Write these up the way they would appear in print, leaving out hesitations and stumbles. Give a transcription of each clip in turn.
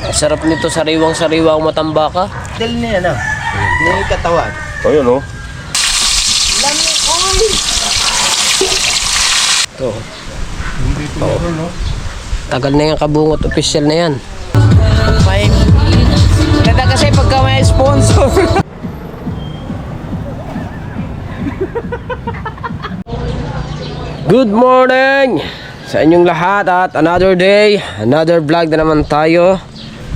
Sarap nito, sariwang-sariwang matambaka. Dali na yan, yung katawan. Ayun, oh. Lami, oy! Ito. Tagal na yung kabungot, official na yan. Ganda kasi pagka may sponsor. Good morning sa inyong lahat at another day, another vlog na naman tayo.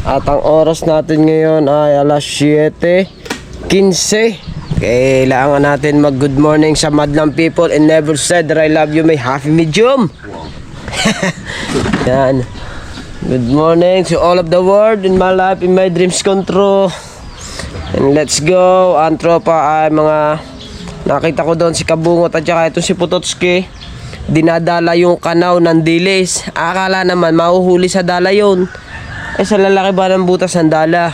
At ang oras natin ngayon ay alas 7:15. Kailangan natin mag good morning sa madlang people and never said that I love you, may happy medium. Yan. Good morning to all of the world in my life, in my dreams come true. And let's go. Ang tropa ay mga nakita ko doon si Kabungot at saka itong si Putotski. Dinadala yung kanaw ng dilis. Akala naman mahuhuli sa dala yun. Ay sa lalaki ba ng butas ng dala?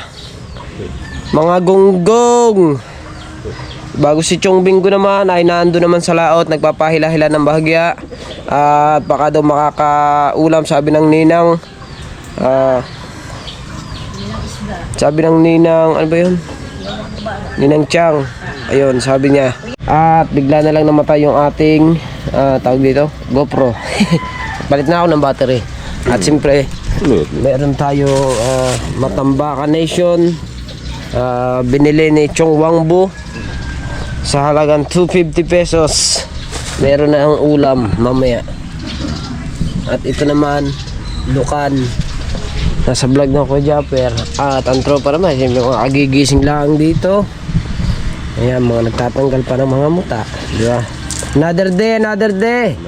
Mga gonggong. Bago si Chong Bingo naman ay nando naman sa laot, nagpapahila-hila ng bahagya. At baka daw makakaulam, sabi ng ninang. Sabi ng ninang, ano ba yun? Ninang Chang. Ayun, sabi niya. At bigla na lang namatay yung ating tawag dito, GoPro. Palit na ako ng battery. At siyempre, meron tayo Matambaka Nation. Binili ni Chong Wangbu sa halagang 250 pesos. Meron na ang ulam mamaya. At ito naman, lukan. Nasa vlog ng Kuya Japper. At ang tropa naman, siyempre mga kagigising lang dito. Ayan, mga nagtatanggal pa ng mga muta. Diba? Another day, another day.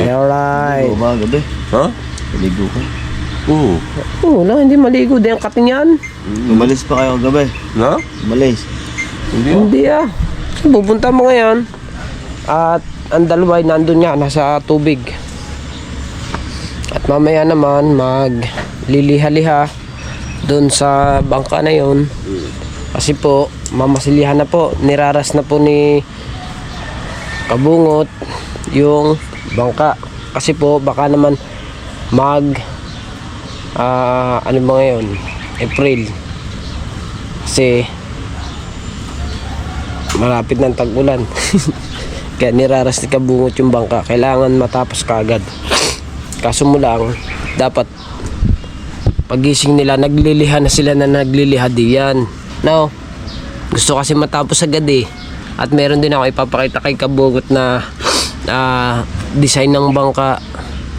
Alright. Umaga ba? Ha? Maligo ka. Oo. Wala, hindi maligo din ang kating yan. Umalis pa kayo gabi. Na? Umalis. Hindi ah. Pupunta mo ngayon. At ang dalawa ay nandun nga, nasa tubig. At mamaya naman magliliha-liha doon sa bangka na yon. Kasi po, mamasilihan na po, niraras na po ni Kabungot yung bangka. Kasi po, baka naman ano ba ngayon? April. Kasi malapit ng tag-ulan. Kaya niraras ni Kabungot yung bangka. Kailangan matapos kaagad. Kaso mo lang, dapat pagising nila, nagliliha na sila na nagliliha diyan. No? Gusto kasi matapos agad eh. At meron din ako ipapakita kay Kabungot na design ng bangka.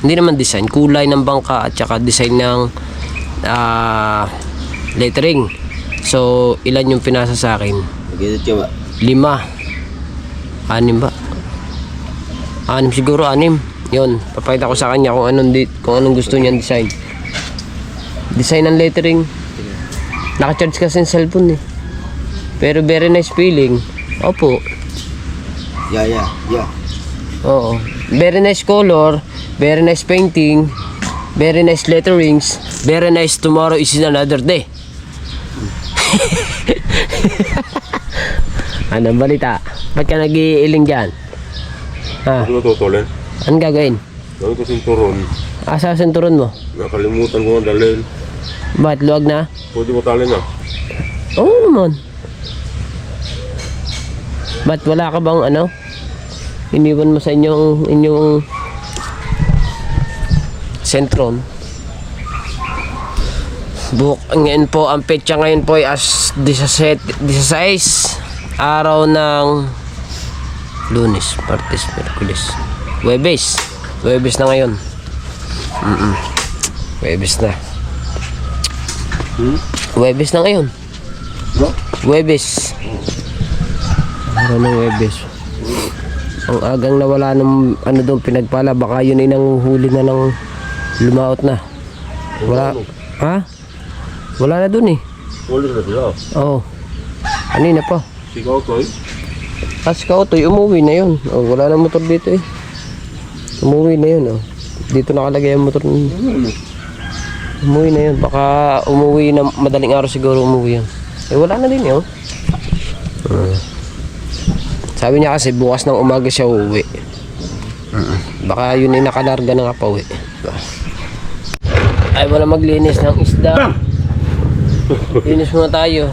Hindi naman design, kulay ng bangka at saka design ng lettering. So, ilan yung pinasa sa akin? Nag-edit ka ba? 5. 6 ba? 6 siguro, 6. Yun, papakita ko sa kanya kung anong gusto niyang design. Design ng lettering. Naka-charge kasi ng cellphone eh. Pero very nice feeling. Opo. Yeah. Oo. Very nice color, very nice painting, very nice letterings, very nice tomorrow is another day. Anong balita? Ba't ka nag-iiling dyan? Ha? Ano tutulin? Anong gagawin? Gawin ko sinturon. Asa sinturon mo? Nakalimutan ko ang dalhin. Ba't luwag na? Pwede mo talin na. Oo naman. Ba't wala ka bang ano? Iniwan mo sa inyong sentron. Ngayon po, ang petsa ngayon po ay as 16 araw ng Lunes, Martes, Miyerkules, Huwebes na ngayon. Huwebes na. Huwebes na ngayon. Huwebes. Araw ng Huwebes. Ang agang nawala ng ano doon pinagpala, baka yun ay nanguhuli na ng lumaot na. Wala. Ha? Wala na doon eh. Ulit na sila. Oo. Kanina pa. Sigaw ko eh. As ka Otoy, umuwi na yun. Oh, wala na motor dito eh. Umuwi na yun. Oh. Dito nakalagay ang motor. Umuwi na yun. Baka umuwi na madaling araw siguro umuwi yan. Eh wala na din yun. Sabi niya kasi bukas ng umaga siya uuwi. Baka yun ay nakalarga na nga pa uwi. Ay mo na maglinis ng isda. Linis muna tayo.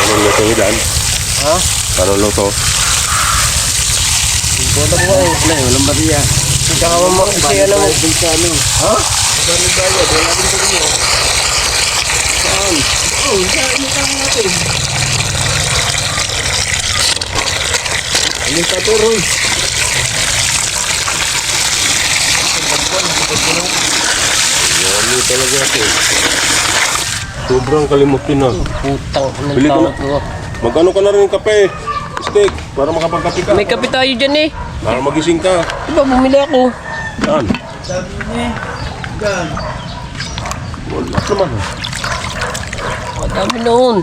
Anong luto nyo dyan? Ha? Anong luto? Punta ko kayo. Walang bariya. Tsaka mo, kasi ano mo. Ha? Magkano bayad? Wala din pa rin yun. Saan? Oh, saan natin? Aling paturo. Yan talaga natin. Sobrang kalimutin na. Putang, Bili ko anong na. tawag mo. Magkano ka na rin ng kape? Steak, para makapagkape ka. May kape tayo dyan eh. Para magising ka. Diba, bumili ako. Saan? Sabi niya, gan. Wala naman. Madami noon.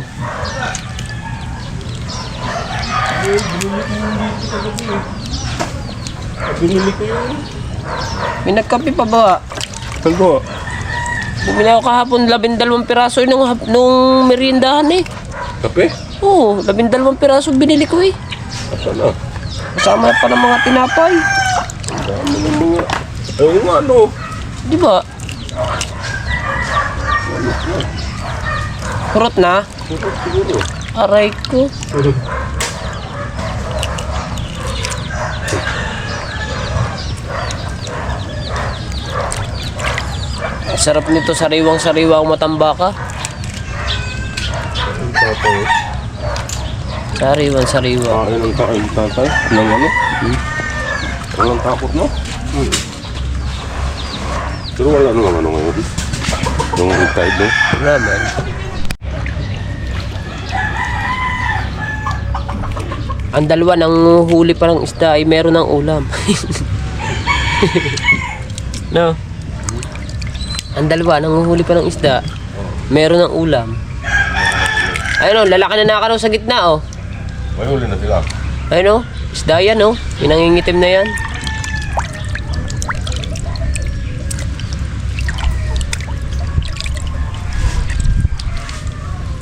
Binili ko yun. May nagkape pa ba? Saan ko? Bumili ako kahapon 12 piraso nung meriendahan eh. Kape? Oo, 12 piraso binili ko eh. Asan na? Kasama pa ng mga tinapay. Dami ng mga... Ayun nga, ano? Di ba? Kurot na? Siguro, siguro. Aray ko. Sarap nito, sariwang-sariwa ang matambaka. Ang tatay. Sariwang-sariwa. Kain ng tatay. Ng ano? Walang takot, no? Pero wala nang ano ngayon. Yung retired, no? Naman. Ang dalawa ng huli pa ng isda ay meron ng ulam. No? Ang dalawa ng huli pa ng isda, meron ng ulam. Ayun o, lalaki na nakaraw sa gitna o. May huli na sila. Ayun o, isda yan o. Yung nangingitim na yan.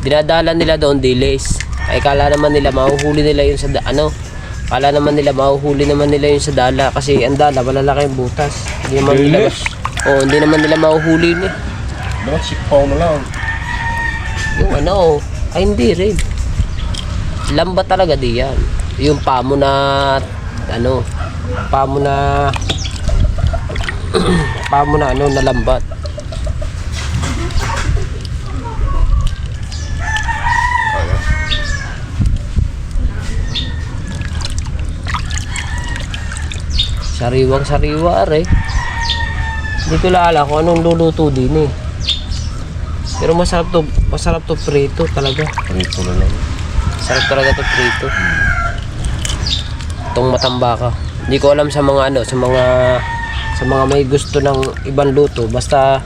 Dinadala nila doon delays. Ay kala naman nila mahuhuli nila yun sa kala naman nila mahuhuli naman nila yun sa dala kasi ang dala malalaki yung butas. Hindi naman nila hindi naman nila mahuhuli ni. Dapat sikpaw na lang. Yung ay hindi rin. Lamba talaga di yan. Yung pamo na pamo na na lambat. Sariwang-sariwa are. Hindi ko laala kung anong luluto din eh. Pero masarap to prito talaga. Prito na lang. Sarap talaga to prito. Itong matambaka. Hindi ko alam sa mga sa mga may gusto ng ibang luto. Basta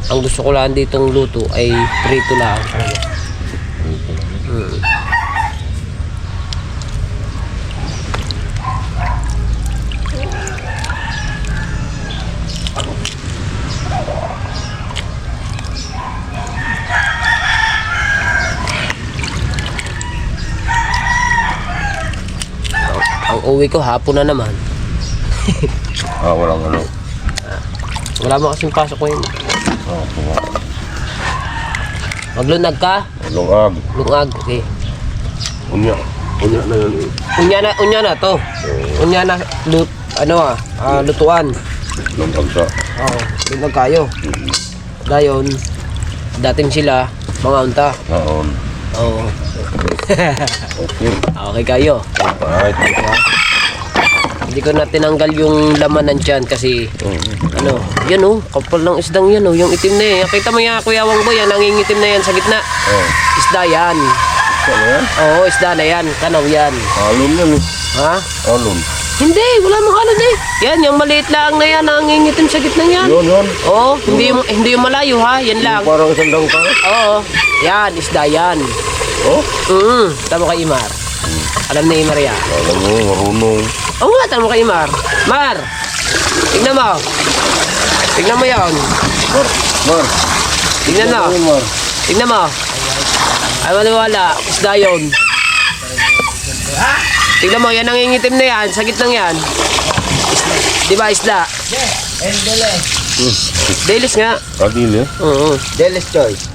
ang gusto ko lang ditong luto ay prito lang. Ang uwi ko hapon na naman. Walang ano. Wala mo kasing pasok ko yun. Maglunag ka? Lungag. Lungag, okay. Unya na yun eh. Unya na to. Unya na lutuan. Lungag sa. Oo, lungag kayo. Dayon, dating sila mga unta. Naon. Oo. Okay. Okay kayo. Alright. Hindi ko na tinanggal yung laman ng tiyan kasi yan kapal ng isdang yan yung itim na yan. Kita mo yan, Kuya Wangboy, yan nangingitim na yan sa gitna. Isda yan. Ano yan? Oo, isda na yan. Kanaw yan. Alon yan eh. Ha? Alon. Hindi, wala mong halon eh. Yan, yung maliit lang na yan, nangingitim sa gitna yan. Yun. Oo, hindi yung malayo ha, yan lang. Parang isang dangka. Oo, yan, isda yan. Oh? Tama kay Imar. Alam ni Imar yan. Alam mo, marunong. Oo nga, tama kay Imar. Mar, tignan mo. Tignan mo yan. Mar. Tignan mo. Mar. Tignan mo. Ay, wala. Isda yun. Tignan mo, yan ang ingitim na yan. Sa gitnang yan. Di ba, isda? Delis nga. Kadili. Oo. Jealous choice.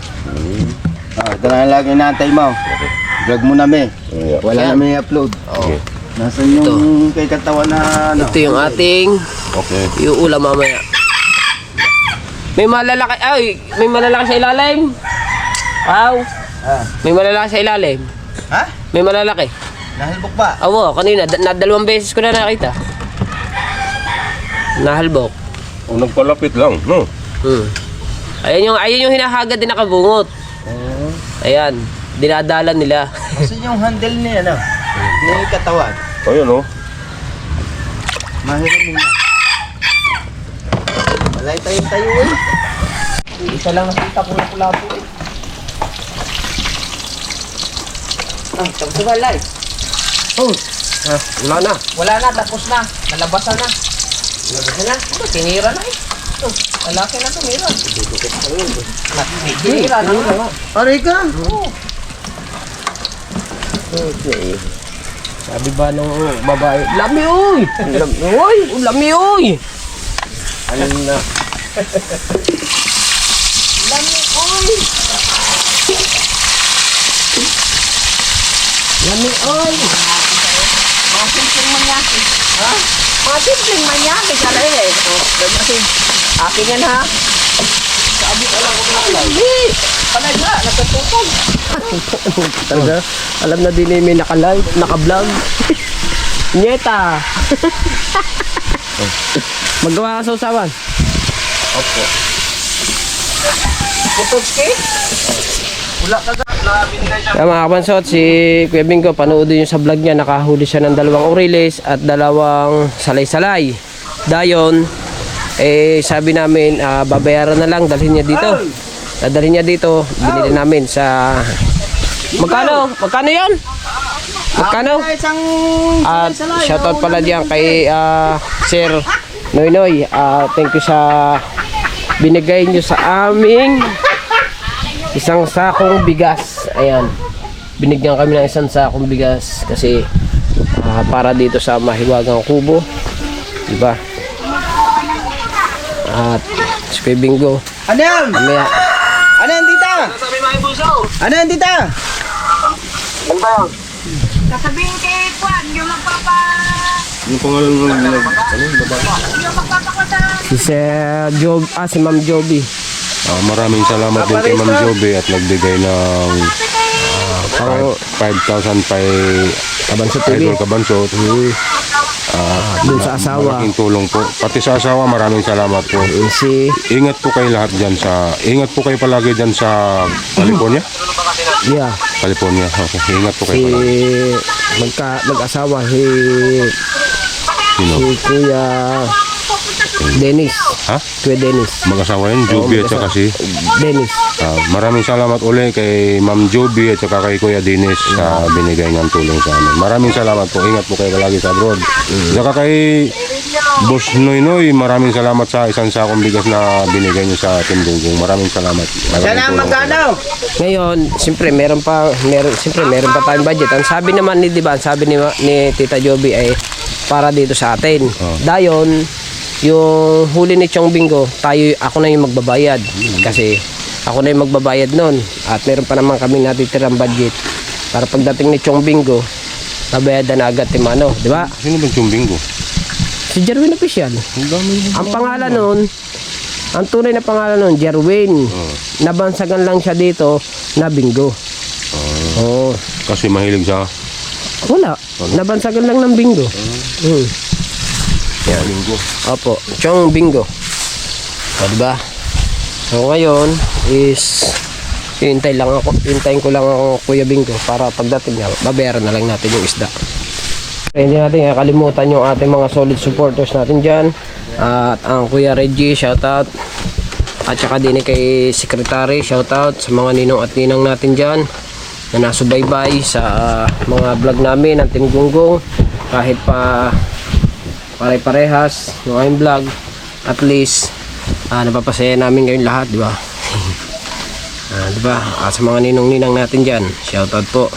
Ito na lang lagi naantay mo. Vlog mo namin. Yeah. Wala Yan. namin i-upload. Okay. Nasaan yung kay katawan na ano? Ito yung ating Okay. iuulam mamaya. May malalaki sa ilalim. Wow. May malalaki sa ilalim. Ha? May malalaki. Nahalbok ba? Awo, kanina, dalawang beses ko na nakita. Nahalbok. O, nagpalapit lang, no? Ayun yung hinahagad din nakabungot. Ayan, dinadala nila. Nasaan yung handle niya ano? Yung katawan. Ayun, oh. Mahiram mo na. Malay tayong tayo eh. Isa lang nakita ko na pula po eh. Tapos na balay. Oh, wala na. Wala na, tapos na. Nalabasan na. Nalabasan na? Tinira na eh. Lalaki na tumira. Tinira na. Aray ka? Okay. Sabi ba nung babae, lami uy! Lami uy! Ano na? Lami, oy! Lami uy! Mga simpleng manyaki. Ha? Mga simpleng manyaki. Kala eh. Akin yan ha. Sabi ko lang kung nakalay. Palay na, nagkatutog. Talaga, alam na din eh, may naka-live, naka-vlog. Nyeta! Magawa ka sa usawan. Opo. Putogski? Wala ka Kaya mga kabansot, si Kuya Bingo, panoodin nyo sa vlog niya, nakahuli siya ng 2 oriles at 2 salay-salay. Dayon, sabi namin, babayaran na lang, dalhin niya dito. Dadalhin niya dito, binili namin sa... Magkano? Magkano yun? Magkano? isang At shoutout pala diyan kay Sir Noynoy. Thank you sa binigay nyo sa aming isang sakong bigas. Ayan. Binigyan kami ng isang sakong bigas kasi para dito sa Mahiwagang Kubo. Diba? At si Kuya Bingo. Ano yan? Mamaya. Ano yan, tita? Ano yan, tita? Sasabihin kay Juan, yung magpapa... Yung pangalan ng Yung magpapakuta. Si Sir si Ma'am Joby. maraming salamat din kay Ma'am Joby at nagbigay ng 5,000 kay Kabanso TV. Idol Kabansot. Dun sa asawa. Malaking tulong po. Pati sa asawa, maraming salamat po. Si Ingat po kayo lahat dyan ingat po kayo palagi dyan sa California. California. Okay. Ingat po kayo palagi. mag-asawa si Sino? Kuya Dennis. Ha? Kuya Dennis. Mag-asawa yun, Joby at saka si... Dennis. Maraming salamat uli kay Ma'am Joby at saka kay Kuya Dennis sa binigay niyang tulong sa amin. Maraming salamat po. Ingat po kayo palagi sa abroad. Saka kay Boss Noynoy, maraming salamat sa isang sakong bigas na binigay niyo sa Team Gunggong. Maraming salamat. Sana magkano? Ngayon, siyempre meron pa tayong budget. Ang sabi naman ni, di ba, ang sabi ni Tita Joby ay para dito sa atin. Dayon, yung huli ni Chong Bingo, ako na yung magbabayad. Kasi ako na yung magbabayad nun. At meron pa naman kami natitirang budget para pagdating ni Chong Bingo, babayadan na agad Timano, di ba? Sino ba yung Bingo? Si Jerwin Official. Ang pangalan nun, ang tunay na pangalan nun, Jerwin. Nabansagan lang siya dito na Bingo. Kasi mahilig sa... Wala. Nabansagan lang ng Bingo. Yan. Bingo. Opo, Chong Bingo. O, diba? So, ngayon is hintayin ko lang ako Kuya Bingo para pagdating niya, babayaran na lang natin yung isda. Hindi natin kakalimutan yung ating mga solid supporters natin dyan. At ang Kuya Reggie, shoutout. At saka din kay Secretary, shoutout sa mga ninong at ninang natin dyan na nasubaybay sa mga vlog namin ng Team Gunggong. Kahit pa pare-parehas yung aming vlog, at least napapasaya namin ngayon lahat, di ba? Di ba? At sa mga ninong-ninang natin diyan, shoutout po.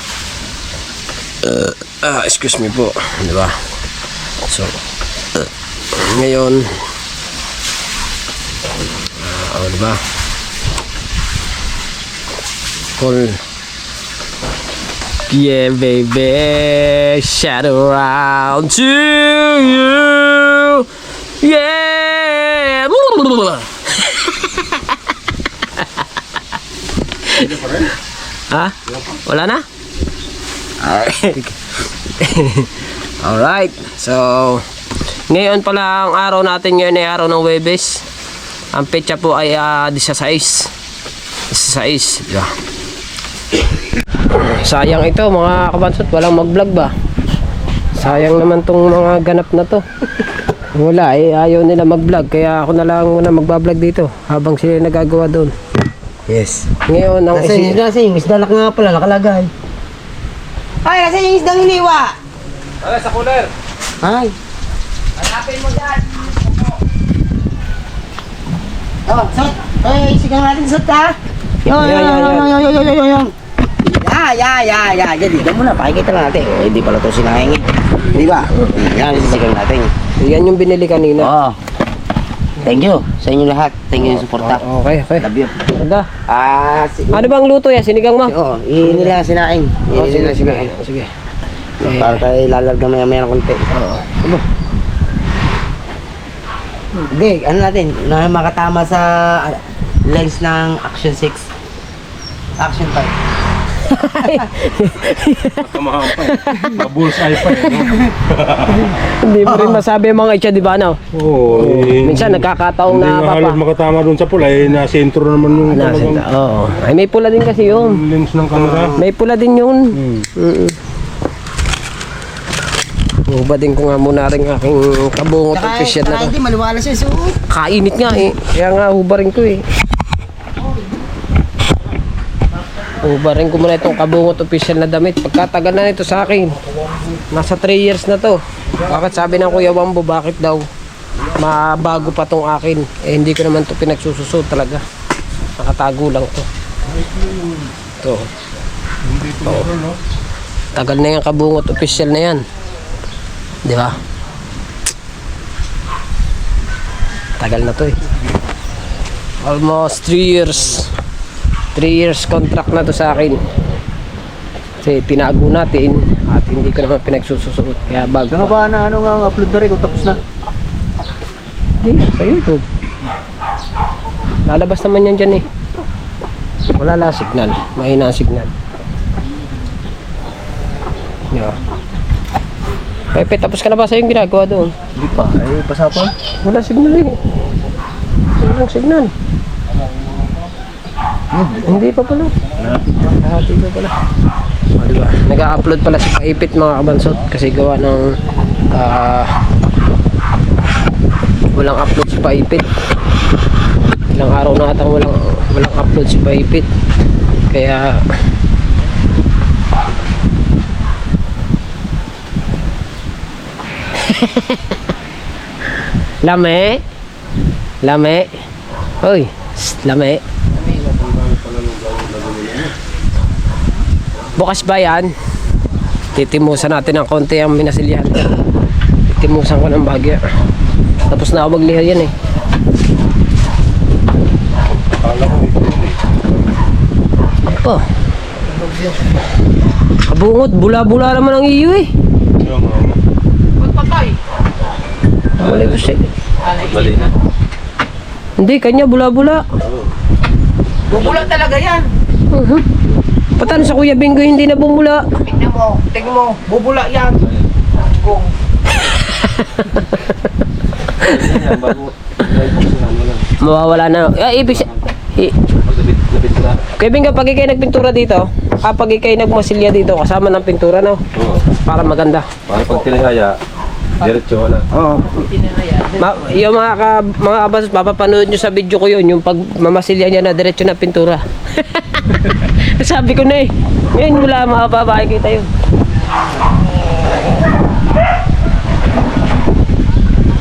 Excuse me po, di ba? So ngayon Oh, diba? Cool. Yeah, baby, shout around to you. Yeah. Ha? Wala na? Alright. So, ngayon pala ang araw natin ngayon ay araw ng Webes. Ang petsa po ay 16. 16. Diba? Sayang ito mga kabansot, walang mag-vlog ba? Sayang naman tong mga ganap na to. Wala eh, ayaw nila mag-vlog, kaya ako na lang muna magbablog dito habang sila nagagawa doon. Yes. Ngayon ang Nasa yung isda nga pala nakalagay. Ay, nasa yung isdang iniwa. Wala sa cooler. Ay. Hanapin mo dyan. Oh, sot. Ay, sigang natin sot ha. Yo. Ya. Dito muna, pakikita lang natin. Eh, hindi pala ito sinahing eh. Di ba? Yan, sisigang natin. Yan yung binili kanina. Oo. Thank you sa inyo lahat. Thank you sa suporta. Okay. Love you. Ganda. Sige. Ano bang luto yan? Sinigang mo? Oo, nila sinaing. Nila sinaing. Sige. Para tayo lalarga maya-maya ng konti. Oo. Hindi, ano natin, na makatama sa lens ng Action 6. Action 5. Kamahapay. Mabulsay pa eh. Hindi mo rin masabi ang mga itya, di ba? No? Oo. Minsan nagkakataong Hindi na nga halos papa. makatama doon sa pula eh. Nasentro naman yung talagang Oo. Ay, may pula din kasi yun. lens ng camera. May pula din yun. Hubadin ko nga muna rin aking kabungot official na to. Hindi, maliwalas yung suot. Kainit nga eh. Kaya nga hubarin ko eh. Hubarin ko muna itong kabungot official na damit. Pagkatagal na nito sa akin. Nasa 3 years na to. Bakit sabi ng Kuya Wambo, bakit daw mabago pa tong akin? Eh hindi ko naman to pinagsususot talaga. Nakatago lang to. Ito. Tagal na yung kabungot official na yan. Di ba? Tagal na to eh. Almost 3 years. 3 years contract na to sa akin. Kasi tinago natin at hindi ko naman pinagsususuot. Kaya bago Ano ba na ano nga ang upload na rin kung tapos na? Hindi, sa YouTube. Lalabas naman yan dyan eh. Wala lang signal. Mahina ang signal. Yeah. Pepe, tapos ka na ba sa yung ginagawa doon? Hindi pa, ay pasapon. Wala signal eh. Walang signal. Hindi pa pala. Hati pa pala. O, diba? Nag-upload pala si Paipit mga kabansot kasi gawa ng walang upload si Paipit. Ilang araw na atang walang upload si Paipit. Kaya Lame. Hoy, lame. Bukas ba yan? Titimusan natin ng konti ang minasilyahan. Titimusan ko ng bagyo. Tapos na ako magliha yan eh. Oh. Kabungot, bula-bula naman ang iyo eh. Magpatay. Wala ko siya. Hindi, kanya bula-bula. Bubulak talaga yan. Paano sa Kuya Bingo hindi na bumula? Tingnan mo, bubulak yan. Kung Mawawala na. Ibig Kuya Bingo, pag ikay nagpintura dito, pag ikay nagmasilya dito, kasama ng pintura, no? Para maganda. Para pag tinihaya, diretso na. Oo. Yung mga abas, papapanood nyo sa video ko yun, yung pag mamasilya niya na diretso na pintura. Sabi ko na eh. Ngayon wala makapapakikita yun.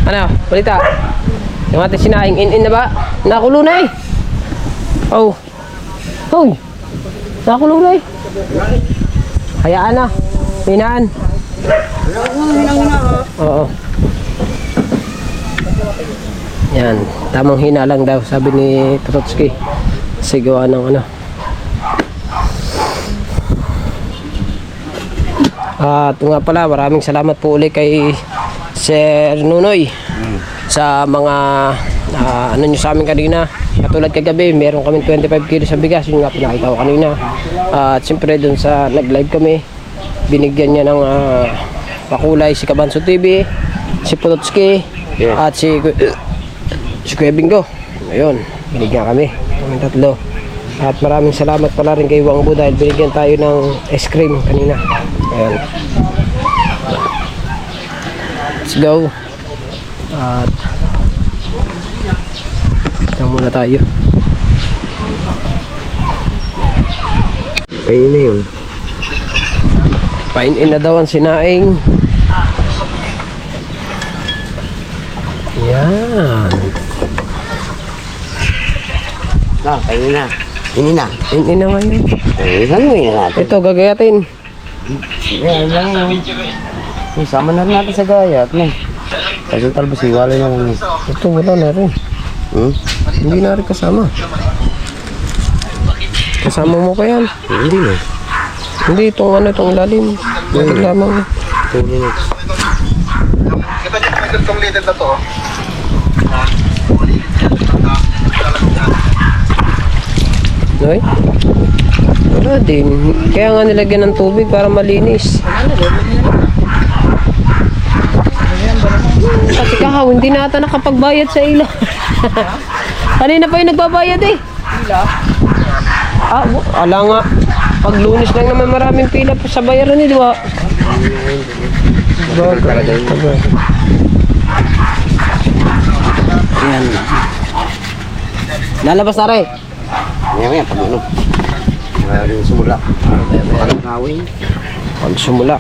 Ano? Balita? Yung ating sinahing in na ba? Nakulo na eh. Oh. Hoy. Nakulo na eh. Hayaan na. Hinaan. Oo. Yan, tamang hina lang daw, sabi ni Trotsky. Kasi gawa ng ano. At nga pala, maraming salamat po ulit kay Sir Nunoy sa mga ano nyo sa amin kanina. Katulad kagabi, meron kami 25 kilos sa bigas, yun nga pinakita ko kanina. At siyempre dun sa nag-live kami, binigyan niya ng pakulay si Kabanso TV, si Trotsky, at si Kuya Bingo. Ayun, binigyan kami tatlo. At maraming salamat pala rin kay Wang Bu dahil binigyan tayo ng ice cream kanina. Ayun, let's go. At ito muna tayo. Ayun na yun. Pain-in na daw ang sinaing. Yan. Kayo na. Ini na. In na ngayon. Hanguin na natin. Ito, gagayatin. Yan lang yun. Sama na rin natin sa gayat. Kasi talbos iwalay na lang. Ito, wala na rin. Hindi na rin kasama. Kasama mo pa yan. Hindi na. Hindi, itong ano, itong ilalim. Ilalim lamang. 2 minutes. Kita niyo may gantong leader na to. Noy? Wala din. Kaya nga nilagyan ng tubig para malinis. Kasi kahaw, hindi na ata nakapagbayad sa ila. Kanina pa yung nagbabayad eh. Ala nga. Pag Lunes lang naman maraming pila pa sa bayaran eh, di ba? Ayan. Lalabas na rin. Maya pag ano. Maraming sumula. Maraming kawin. Pag sumula.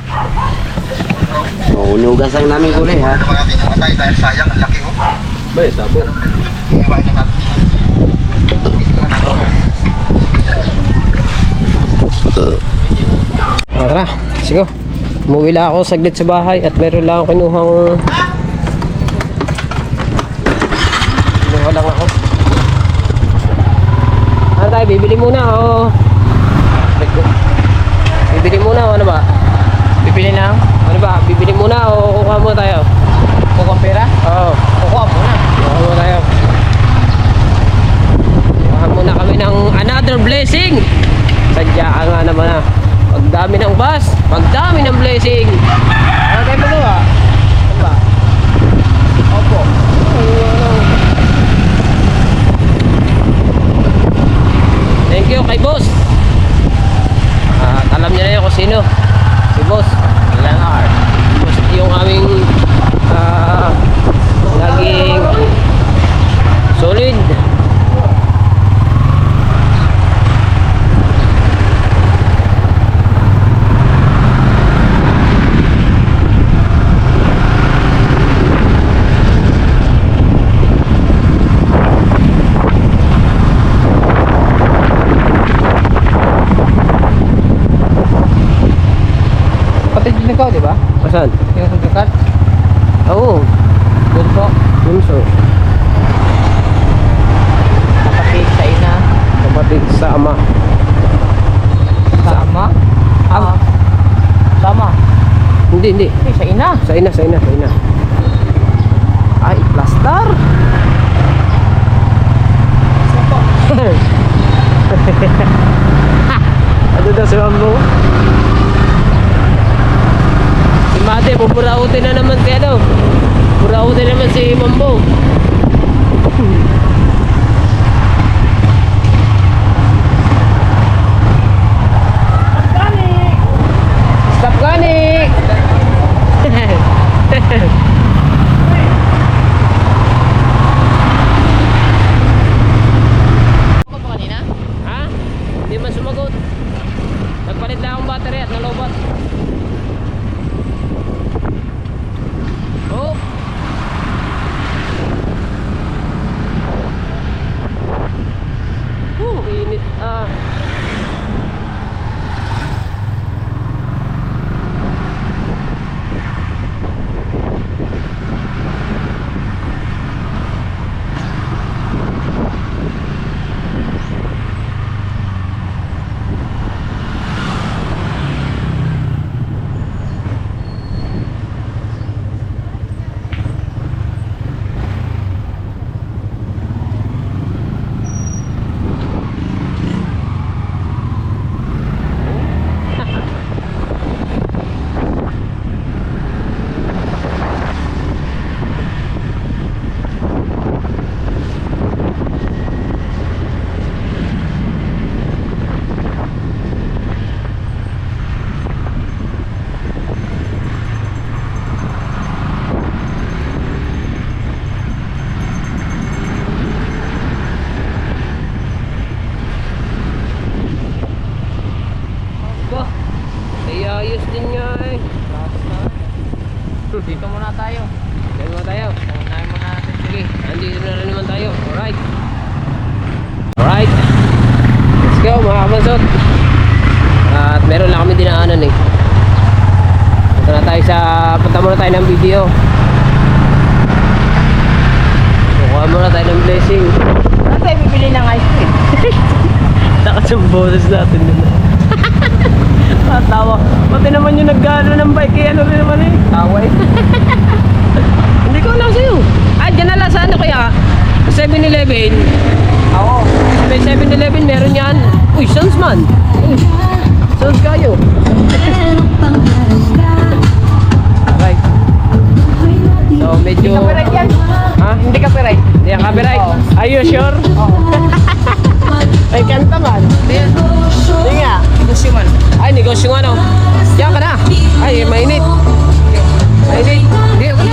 Unugas lang namin kulay ha. Mga natin namatay dahil sayang ang laki mo. Ba, sabo. Iwain na natin. Tara, sige. Umuwi lang ako saglit sa bahay at meron lang ako kinuha lang ako. Ano tayo, bibili muna o? Bibili muna o ano ba? Pipili na. Ano ba, bibili muna o kukuha muna tayo? Kukuha ang pera? Oo, Kukuha muna. kukuha muna tayo. Kukuha muna kami ng another blessing. Sadya nga naman na. Pagdami ng bus, pagdami ng blessing. Ano tayo magawa? Ano ba? Opo. Thank you kay boss. At alam niya na yun kung sino. Si boss. Leonard. Boss yung aming laging solid. Pati din ikaw, di ba? Asan? Yung susukat. Oo. Bunso. Bunso. Kapatid sa ina. Kapatid sa ama. Sama. Sama. Hindi. Sa ina. Sa ina. Ay, plaster. Ano daw si Mambo? Si Mate, pupurautin na naman si ano? Purautin naman si Mambo. Stop gani! Ha? Hindi man sumagot. Nagpalit lang akong battery at nalobat. Oh. go mga kabansot. At meron lang kami dinaanan eh. Punta muna tayo ng video. Kuha muna tayo ng blessing. Ano tayo bibili ng ice cream? Takas yung bonus natin dun. Tawa. Pati naman yung nag-ano ng bike eh. Ano rin naman eh. Tawa eh. Hindi ko alam sa'yo. Ah, dyan na lang sa ano kaya? 7-Eleven. Oo. May 7-Eleven meron yan. Uy, Sons man. Sons kayo. Right. So, medyo... Copyright yan. Ha? Hindi copyright. Hindi ang copyright. Are you sure? Ay, kanta man. Hindi nga. Gusto man. Ay, negosyo nga no. Diyan ka na. Ay, mainit. Mainit. Hindi, wala.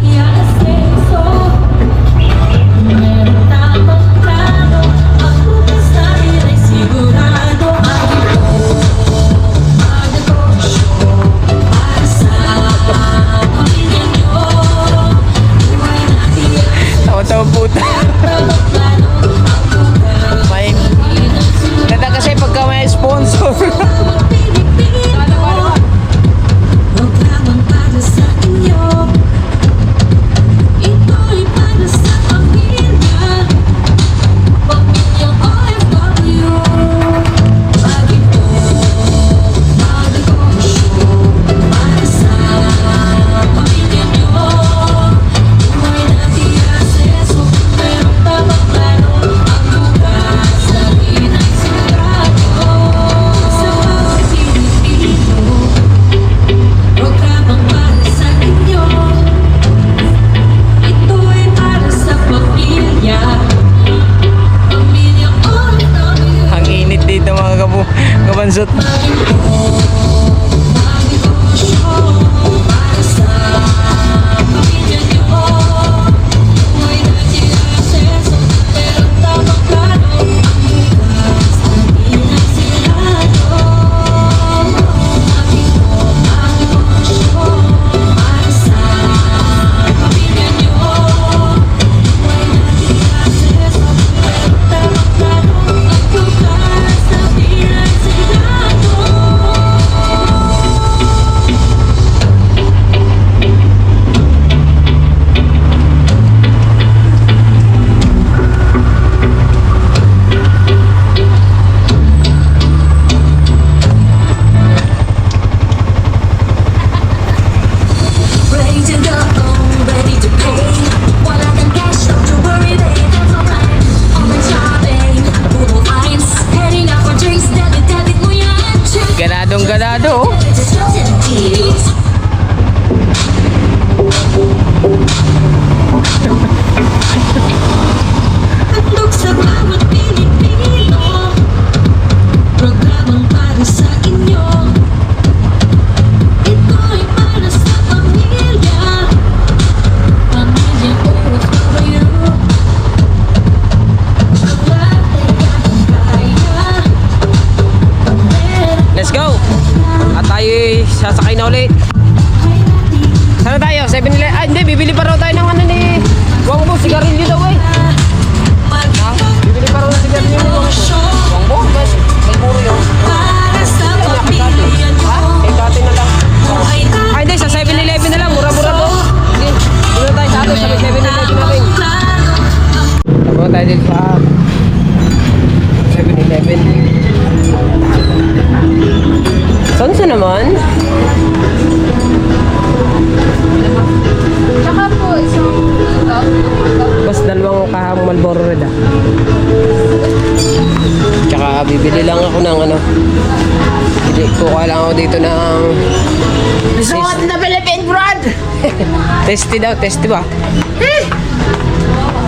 Tawa-tawa puta. May... Ganda kasi pagka may sponsor. Ang init dito mga kabansot. Ganadong ganado. Handog sa bawat Pilipino, programang para sa inyo. Ito'y para sa pamilya, pamilyang oras na kayo. Let's go. At tayo sasakay na ulit. Sana tayo? 7-Eleven? Ah, hindi. Bibili pa raw tayo ng ano ni Wangbo. Sigarilyo daw eh. Ha? Bibili pa raw ng sigarilyo ni Wangbo. Mas, may puro yun. Para sa pamilya nyo. Ha? Kay Kati na lang. Ah, hindi. Sa 7-Eleven na lang. Mura-mura to. Sige. Dito tayo sa atin. Sa 7-Eleven natin. Tapos tayo din sa 7-Eleven. Saan sa naman? Tsaka po, isang Bas dalawang kahang Marlboro Red ah. Tsaka bibili lang ako ng ano. Kukuha lang ako dito ng Gusto mo na Philippine bread? testy daw, testy ba?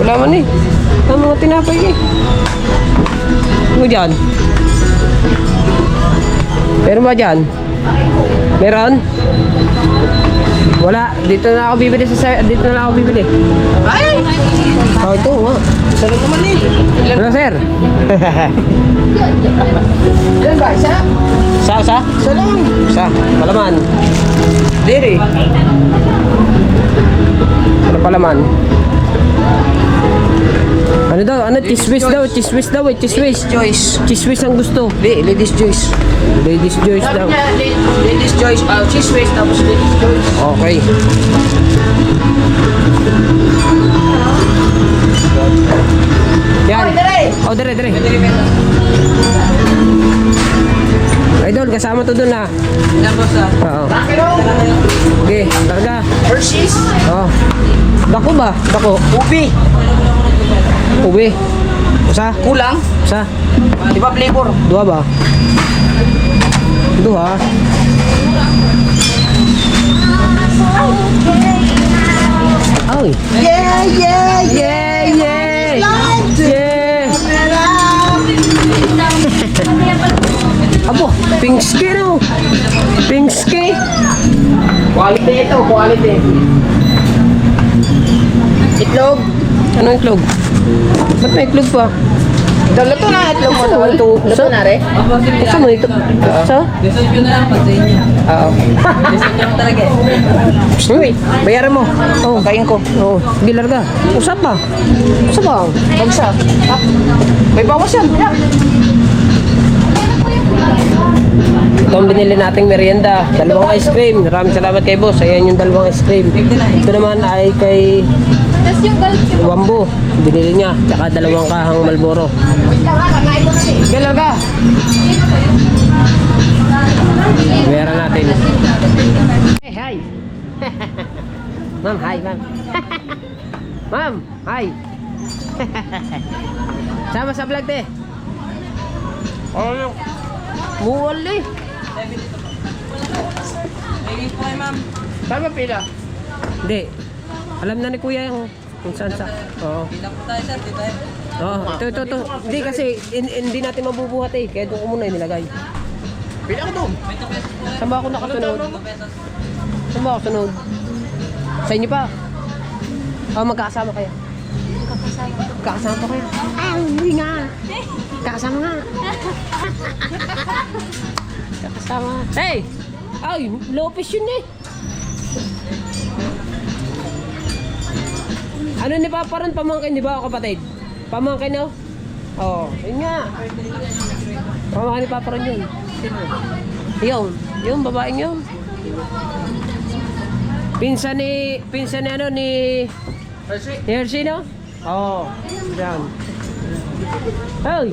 Wala man eh. Ang mga tinapay eh. Ano dyan? Meron ba dyan? Meron? Wala. Dito na ako bibili dito na ako bibili. Ay! Oh, ito nga. Sarap naman eh. Ano sir? Ilan ba? Isa? Sa? Isa lang. Sa? Palaman. Diri. Ano palaman? Ano Ano daw? Ano? Chismis daw. Chismis daw. Chismis. Choice. Chismis ang gusto. Di, ladies choice. Ladies choice daw. Ladies choice. Cheese waste tapos ladies choice. Okay. Yan. Oh, dire. Idol, kasama to dun ha. Yan boss ah. Oo. Okay, larga. Hershey's. Oh. Dako ba? Dako. Ubi. Uwi. Usa? Kulang. Usa? Di ba flavor? Dua ba? Dua. Ay. Yeah, yeah, Yeah, yeah. Yeah. Abo, Pinkski no. Pinkski. Quality ito, quality. Itlog. Ano itlog? Ba't may itlog pa? Luto na itlog mo daw. Luto na re. Gusto mo ito? Sa? Oo. Uy, bayaran mo. Oh, Kain ko. oh, sige larga. Usap ba? Usap ba? Bagsa. May bawas yan. Ito ang binili nating merienda. Dalawang ice cream. Maraming salamat kay boss. Ayan yung dalawang ice cream. Ito naman ay kay Wambo. Binili niya. Tsaka dalawang kahang Malboro. Sige larga. Meron natin. Hey, hi. Ma'am, hi, ma'am. Ma'am, hi. Sama sa vlog, te. Muwal eh. Tama pila. Hindi. Alam na ni kuya yung kung saan sa. Oo. Oo, ito. Hindi kasi hindi natin mabubuhat eh. Kaya doon ko muna nilagay. Pila ko doon. Saan ba ako nakasunod? Saan ba ako sunod? Sa inyo pa? Oh, magkakasama kayo. Magkakasama pa kayo. Ah, hindi nga. Kakasama nga. Kakasama. Hey! Ay, Lopez yun eh. Ano ni Papa ron? Pamangkin, di ba kapatid? Pamangkin no? Oo, yun nga. Pamangkin ni Papa ron yun. Yung babaeng yun. Pinsan ni ano ni Hershey no? Oo. Yan. Hey.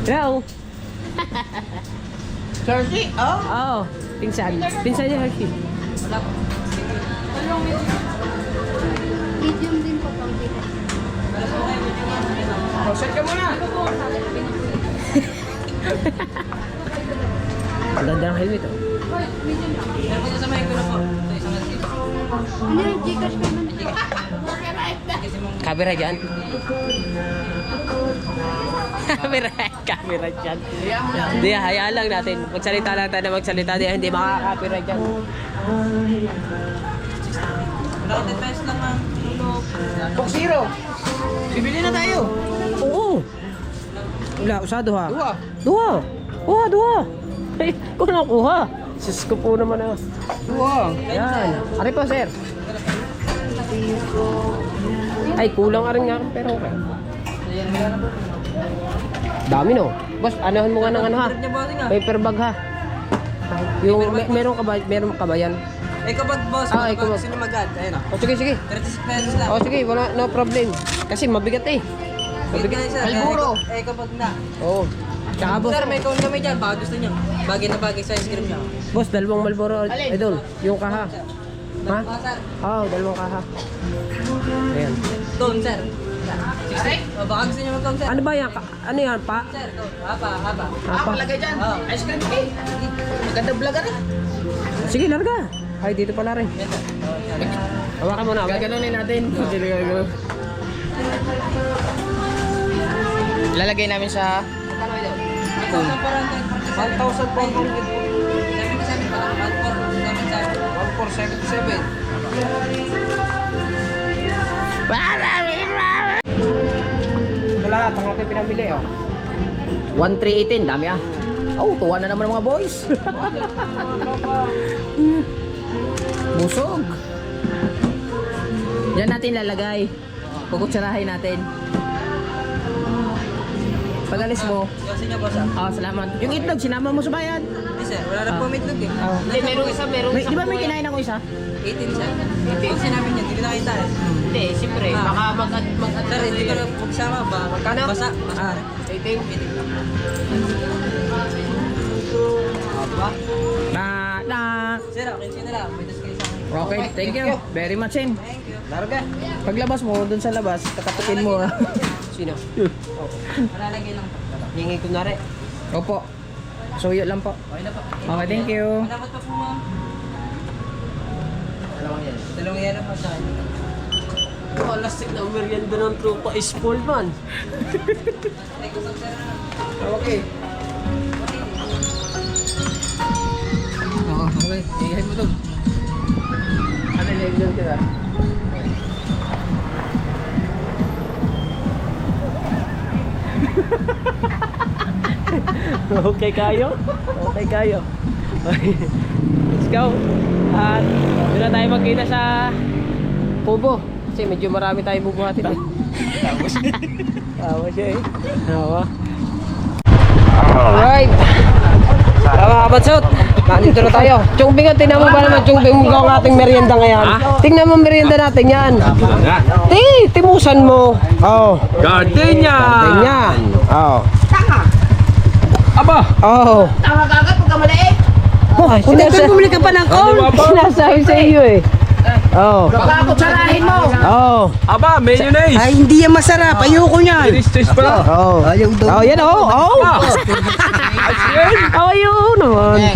Hello. Jersey? Oh. Oo. Pinsan ni Hershey. Medium din po pang kita. Oh, set ka muna. Ang ganda ng helmet oh. Ano yung Gcash ko man? Camera dyan. Camera dyan. Hindi, hayaan lang natin. Magsalita lang tayo na magsalita. Hindi makaka-copyright dyan. Coke Zero. Bibili na tayo. Oo. Wala, usado ha. Dua. Dua. Eh, kung nakuha. Sus ko po naman ah. Dua. Yan. Ari po, sir. Ay, kulang ka rin nga. Pero okay. Dami no. Boss, anuhan mo nga ng ano ha. Paper bag ha. Yung meron ka ba yan? Eh kapag boss, Ah, kapag kapag- sino mag-add, ayun o. O sige. 36 pesos lang. O sige, wala, no problem. Kasi mabigat eh. Mabigat sir. Malboro. Eh kapag na. Oo. Tsaka boss, Sir, may count kami dyan. Baka gusto nyo. Bagay na bagay sa ice cream nyo. boss, dalawang Malboro. Idol, yung kaha. Ha? Ah, sir. Oo, dalawang kaha. Ayan. Count, sir. 60? O baka gusto nyo mag-count, sir. Ano ba yan? Ano yan, pa? Sir, count. Haba. Apa? Lagay dyan. Oh. Ice cream cake. Maganda vlogger eh. Sige, larga. Ay, dito pala rin. Yan, sir. Oh, yan. Hawakan mo na. Gaganunin natin. Lalagay namin sa... 1,400. 1,400. 77 pa lang. 1477. Wala, tanga ko pinamili oh. 1318, dami ah. Oh, tuwa na naman ng mga boys. Busog. Diyan natin lalagay. Kukutsarahin natin. Pag-alis mo. Kasi niya, boss, ah. Oh, salamat. Yung itlog, sinama mo sa bayan. Hindi, sir. Wala na po may itlog, eh. Hindi, merong isa, Di ba may kinain ako isa? 18, sir. 18. Sinabi niya, hindi ko nakita, eh. Hindi, siyempre. Baka mag-at Sir, hindi ko na magsama ba? Magkano? Basa. Basa. 18. Na. Sir, okay, sino lang? May tas kayo sa akin. Okay, thank you. Very much, in. Thank you. Larga. Paglabas mo, dun sa labas, kakatukin mo. Sino? Malalagay lang. Hingi ko na rin. Opo. Suyo lang po. Okay na po. Okay, thank you. Salamat pa po, ma'am. Dalawang yan po sa akin. Lastik na merienda ng tropa is full man. Okay. Oo, okay. Iyahin mo doon. Ano yung doon kita? Okay kayo? Okay kayo. Let's go. At doon na tayo magkita sa Kubo. Kasi medyo marami tayo bubuhatin eh. Tawa siya eh. Tawa. Alright. Tama kabatsot. Nandito na tayo. Chongbing, tingnan mo ba naman Chongbing mo ang ating merienda ngayon? Tingnan mo merienda natin yan. Timusan mo. Oh. Gardenia! Ganyan. Oh. Aba! Oh. Tama ka agad, huwag ka maliit. Bumili ka pa ng corn. Sinasabi sa iyo eh. Oh. Baka kutsarahin mo. Oh. Aba, mayonnaise! Ay, hindi yan masarap. Ayoko niyan. Cheese pala! Oh. Oh, yan oh. Oh. Oh, yun naman.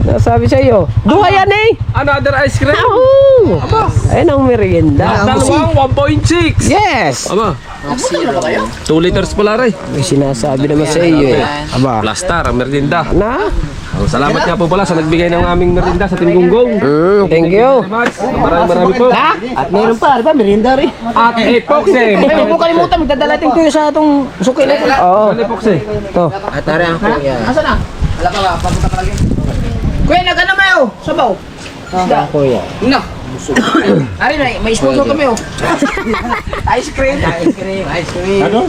Nasabi sa iyo. Duha yan eh. Another ice cream! Oh. Ayun ang merienda. Dalawang 1.6! Yes. Aba, 2 liters pala rin. May sinasabi naman sa iyo eh. Aba. Plastar, ang merienda. Na? Ang salamat nga po pala sa nagbigay ng aming merienda sa Team Gunggong. Thank you. Marami po. At meron pa, ba? Merienda rin. At epoxy! Ay, huwag mo kalimutan, magdadalating ko sa itong suki na ito. Oo. Ano epoxy? Ito. At tara ang kuya. Asa na? Wala pa ba? Papunta ka lagi. Kuya, nagana mayo. Sabaw. Isda. Kuya. No. Ari na, may sponsor kami oh. Ice cream. Ice cream. Ice cream. Ano?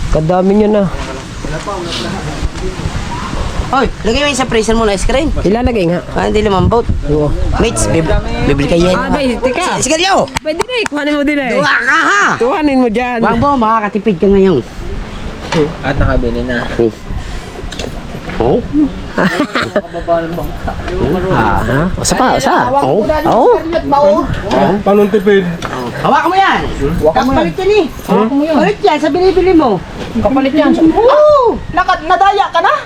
Kadami nyo na. Oy, lagay mo yung sa freezer mo na ice cream. Ilalagay nga. Ah, hindi lumambot. Oo. Mates, bibili kayo yan. Bay, teka. Sige, yo! Pwede na eh. Kuhanin mo din eh. Duwa ka ha! Kuhanin mo dyan. Wag mo, makakatipid ka ngayon. At nakabili na. Ha? Isa pa, isa. Oo. Oo. Panong tipid. Hawakan mo yan! Kapalit yan eh! Hawakan mo yan. Kapalit yan sa binibili mo. Kapalit yan. Oo! Nadaya ka na?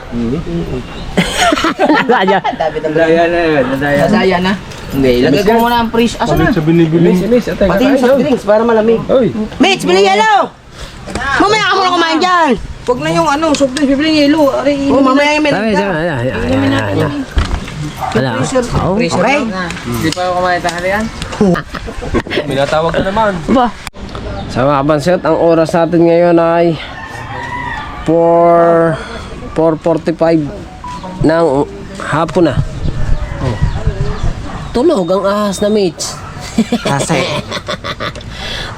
Nadaya. Nadaya na yun. Nadaya. Nadaya na. Hindi, ilagay ko muna ang freeze. Asa na? Sa binibili. Pati yung soft drinks para malamig. Oy! Mates, bili yellow! Mamaya ka muna kumain dyan! Huwag na yung ano, soft drinks, bibili ng yelo. Ari, Oo, mamaya yung Sabi, meron sabi. Wala. Oo. Okay? Hindi pa ako kumain tayo yan. Minatawag na naman. Ba? Sa mga kabanset, ang oras natin ngayon ay 4:45 ng hapon na. Oh. Tulog ang ahas na Mitch. Kasi.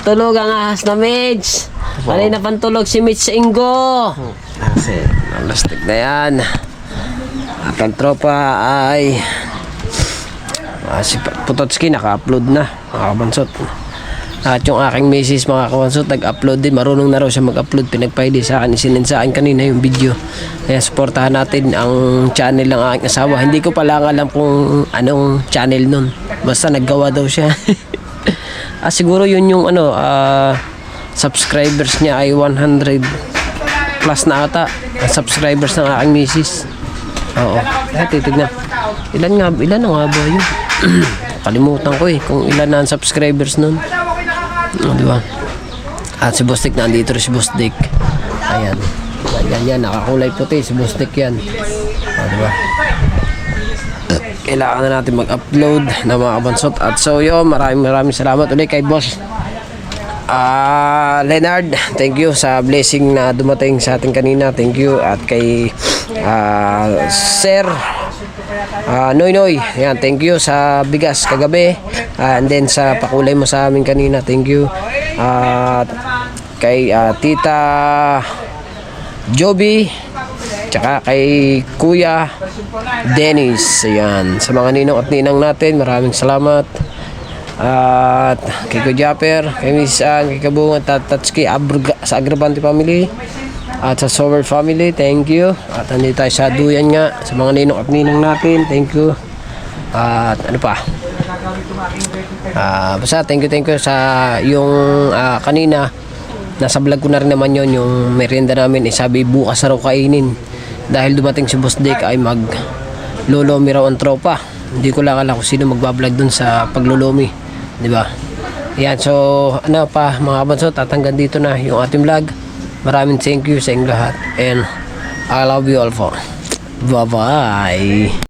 Tulog ang ahas na Mitch. Kanina pang tulog si Mitch sa Ingo. Kasi. Lastik na yan. At ang tropa ay si Putotski naka-upload na mga kabansot. At yung aking misis mga kabansot nag-upload din. Marunong na raw siya mag-upload. Pinagpahili sa akin. Isinend sa akin kanina yung video. Kaya supportahan natin ang channel ng aking asawa. Hindi ko pala alam kung anong channel nun. Basta naggawa daw siya. Siguro yun yung subscribers niya ay 100 plus na ata. Subscribers ng aking misis. Oo. Titignan. Ilan na nga ba yun? Kalimutan ko eh kung ilan na ang subscribers nun. Di ba? At si Bostik nandito rin si Bostik. Ayan. Yan. Nakakulay puti. Si Bostik yan. Di ba? Kailangan na natin mag-upload ng mga kabansot. At so yun, maraming salamat ulit kay Boss Leonard. Thank you sa blessing na dumating sa atin kanina. Thank you. At kay Sir Noy Noy, yan, thank you sa bigas kagabi. And then sa pakulay mo sa amin kanina, thank you. At kay Tita Joby, tsaka kay Kuya Dennis. Ayan, sa mga ninong at ninang natin, maraming salamat. At kay Kuya Japper, kay Miss Ang, kay Kabungan, Tatski, sa Agrabante family, at sa Sower family, thank you. At nandito tayo sa Duyan nga, sa mga ninong at ninang natin, thank you. At ano pa? Basta thank you sa yung kanina. Nasa vlog ko na rin naman yon, yung merienda namin. Sabi bukas na raw kainin. Dahil dumating si Boss Dick ay maglolomi raw ang tropa. Hindi ko lang alam kung sino magbablog dun sa paglolomi, di ba? Yan, so ano pa mga kabanso, tatanggan dito na yung ating vlog. Maraming thank you sa inyong lahat, and I love you all po. Bye bye.